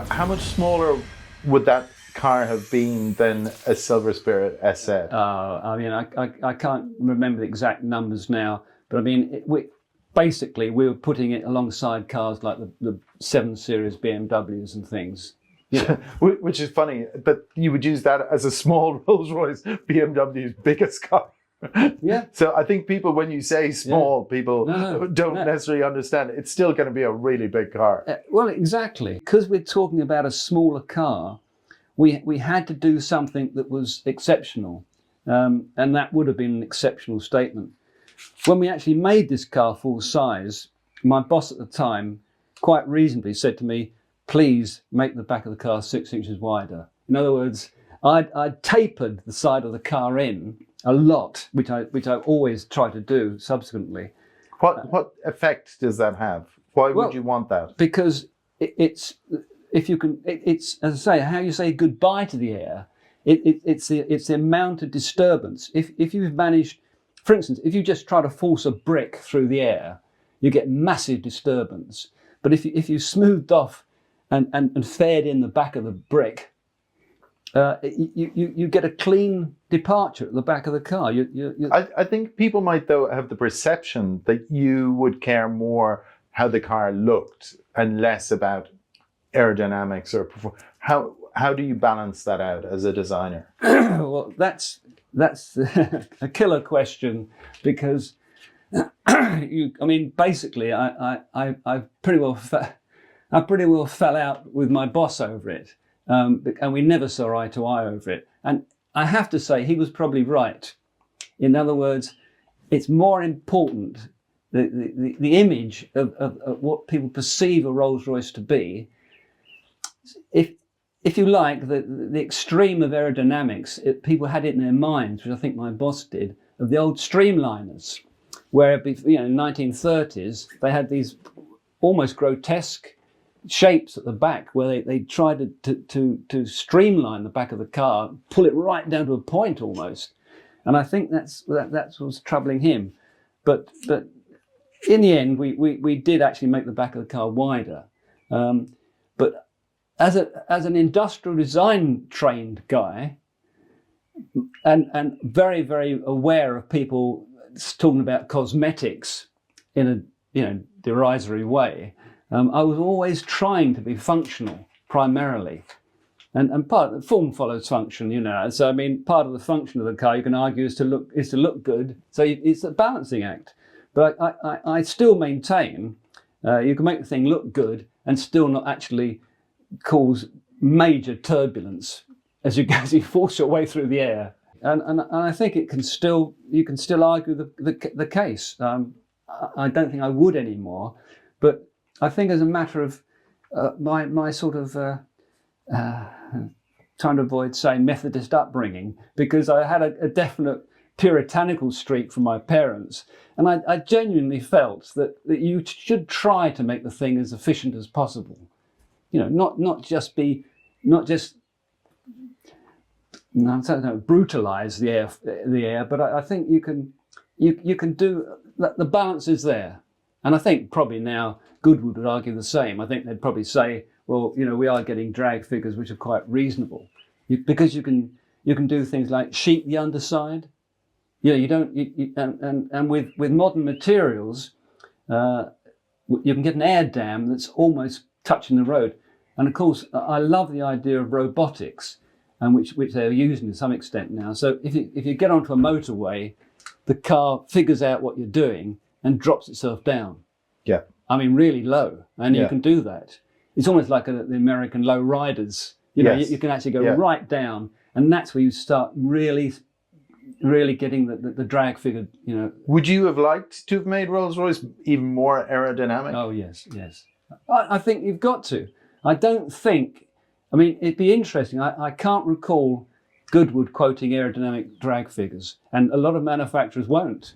How much smaller would that car have been than a Silver Spirit SZ? I mean, I can't remember the exact numbers now, but I mean, we were putting it alongside cars like the 7 Series BMWs and things. Yeah. Which is funny, but you would use that as a small Rolls-Royce BMW's biggest car. Yeah. So I think people, when you say small, people don't necessarily understand. It's still going to be a really big car. Well, exactly. Because we're talking about a smaller car, we had to do something that was exceptional. And that would have been an exceptional statement. When we actually made this car full size, my boss at the time quite reasonably said to me, please make the back of the car 6 inches wider. In other words, I'd tapered the side of the car in a lot, which I always try to do subsequently. What effect does that have? Why would you want that? Because it's as I say, how you say goodbye to the air. It's the amount of disturbance. If you've managed, for instance, if you just try to force a brick through the air, you get massive disturbance. But if you smoothed off and fed in the back of the brick, you get a clean departure at the back of the car. I think people might, though, have the perception that you would care more how the car looked and less about aerodynamics or performance. How do you balance that out as a designer? Well, that's a killer question, because basically, I pretty well fell out with my boss over it. And we never saw eye to eye over it. And I have to say, he was probably right. In other words, it's more important, the image of what people perceive a Rolls-Royce to be. If you like, the extreme of aerodynamics, people had it in their minds, which I think my boss did, of the old streamliners, where in the 1930s, they had these almost grotesque shapes at the back where they tried to streamline the back of the car, pull it right down to a point almost. And I think that's what was troubling him. But in the end, we did actually make the back of the car wider. But as an industrial design trained guy, and very, very aware of people talking about cosmetics in a derisory way, I was always trying to be functional primarily, and part of the form follows function, So I mean, part of the function of the car, you can argue, is to look good. So it's a balancing act. But I still maintain you can make the thing look good and still not actually cause major turbulence as you force your way through the air. And I think you can still argue the case. I don't think I would anymore, but I think as a matter of my sort of trying to avoid saying Methodist upbringing, because I had a definite puritanical streak from my parents, and I genuinely felt that you should try to make the thing as efficient as possible. Not just brutalize the air, but I think you can do that. The balance is there, and I think probably now Goodwood would argue the same. I think they'd probably say, well, we are getting drag figures which are quite reasonable, because you can do things like sheet the underside. You don't, and with modern materials, you can get an air dam that's almost touching the road. And of course, I love the idea of robotics, and which they're using to some extent now. So if you get onto a motorway, the car figures out what you're doing and drops itself down. Yeah. I mean, really low, and you can do that. It's almost like the American low riders. You can actually go right down, and that's where you start really getting the drag figure. Would you have liked to have made Rolls-Royce even more aerodynamic? Oh yes. I think you've got to. I don't think. I mean, it'd be interesting. I can't recall Goodwood quoting aerodynamic drag figures, and a lot of manufacturers won't.